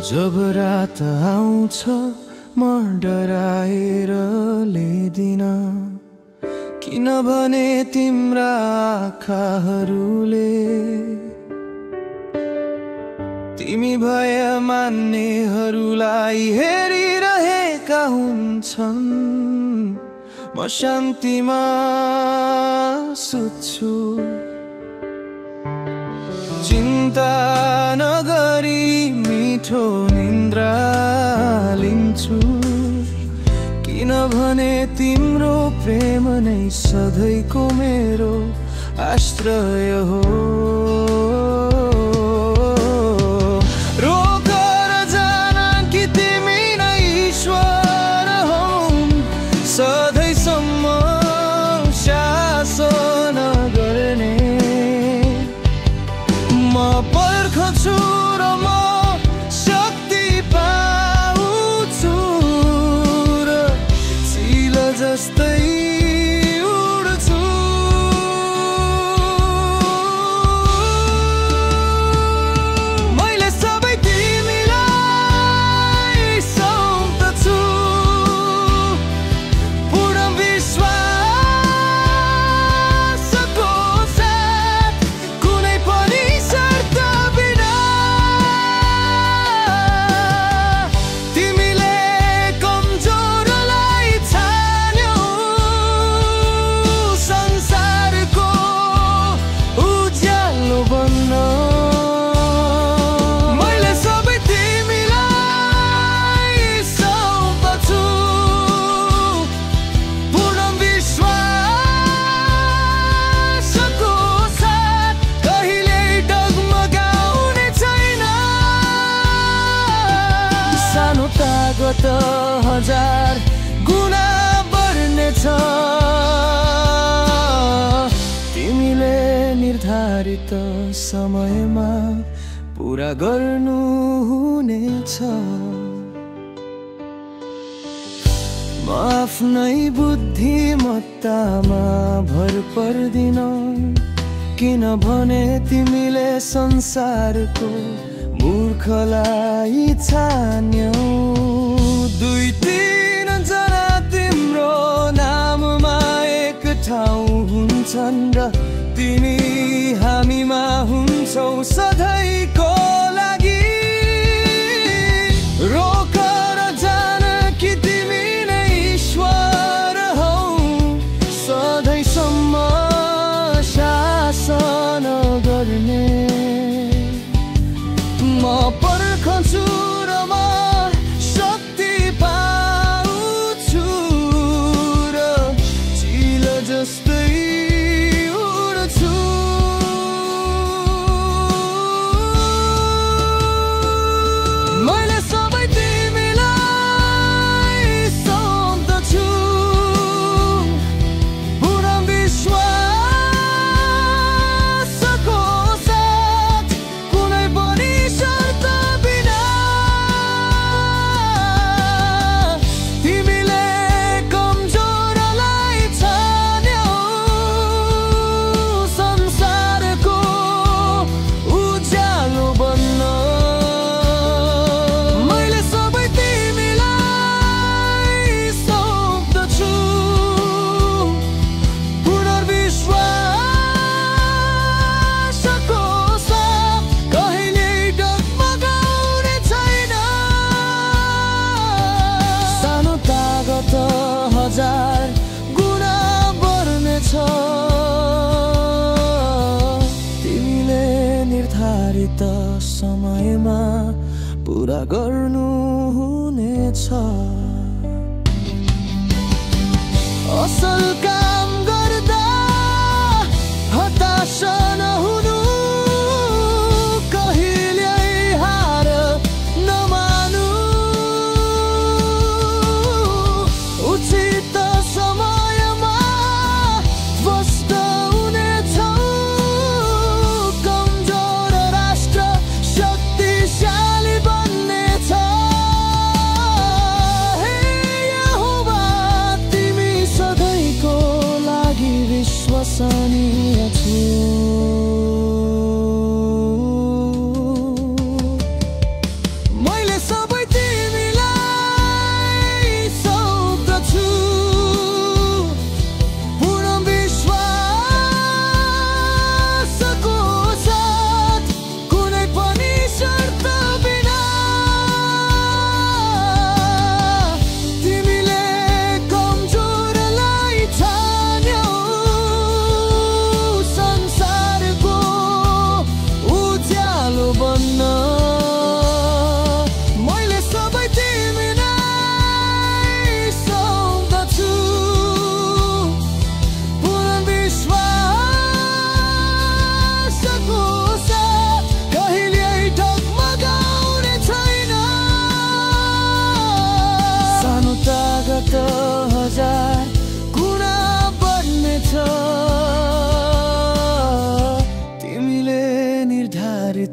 जब रात आउँछ म डराएर लेदिन, किनभने तिम्रा आँखाहरूले तिमी भय मान्नेहरूलाई हेरिरहेका हुन्छन्। म शान्तिमा सुत्छु, चिन्ता नगरी मिठो निन्द्रा लिन्छु, किनभने तिम्रो प्रेम नै सधैँको मेरो आश्रय हो। रोकर जान कि तिमी नै ईश्वर हौ, सधैँसम्म शासन गर्ने। म पर्खछु र म शक्ति पाउँछु र चिल जस्तै उड्छु। मैले सबै तिमीलाई सुम्प्दछु, पूर्ण विश्वासको साथ, कुनै पनि शर्त बिना। तिमीले कमजोरलाई छान्यौ संसारको उज्यालो बन्न। मैले सबै तिमीलाई सुम्प्दछु, पूर्ण विश्वासको साथ, कहिल्यै डगमगाउने छैन। सानो तागत 1000 गुणा बढ्नेछ, तिमीले निर्धारित समयमा पुरा गर्नु हुनेछ। म आफ्नै बुद्धिमत्तामा भर पर्दिन, किनभने तिमीले संसारको मूर्खलाई छान्यौ। 2-3 जना तिम्रो नाममा एक ठाउँ हुन्छन् र तिमी हामीमा हुन्छौ सधैँको लागि। रोकर जान कि तिमी नै ईश्वर हौ, सधैँसम्म शासन गर्ने। म पर्खछु र म शक्ति पाउँछु र चिल जस्तै उड्छु। मैले सबै तिमीलाई सुम्प्दछु, पूर्ण विश्वासको साथ, कुनै पनि शर्त बिना। तिमीले कमजोरलाई छान्यौ संसारको उज्यालो बन्न। मैले सबै तिमीलाई सुम्प्दछु, पूर्ण विश्वासको साथ, कहिल्यै डगमगाउने छैन। सानो तागत 1000 गुणा बढ्नेछ, तिमीले निर्धारित समयमा पुरा गर्नु हुनेछ। असल काम गर्दा हताश नहुनु, कहिल्यै हार नमानु। उचित समयमा ध्वस्त हुनेछौ, कमजोर राष्ट्र शक्तिशाली बन्नेछ। हे यहोवा, तिमी सधैँको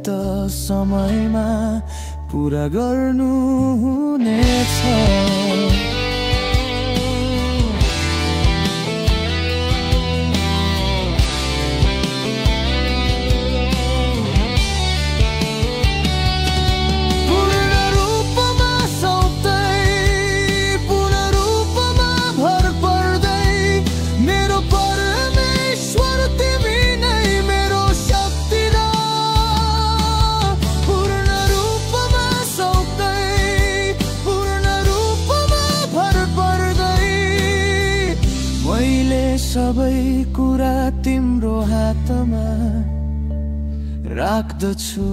त समयमा पुरा गर्नु हुनेछ। सबै कुरा तिम्रो हातमा राख्दछु।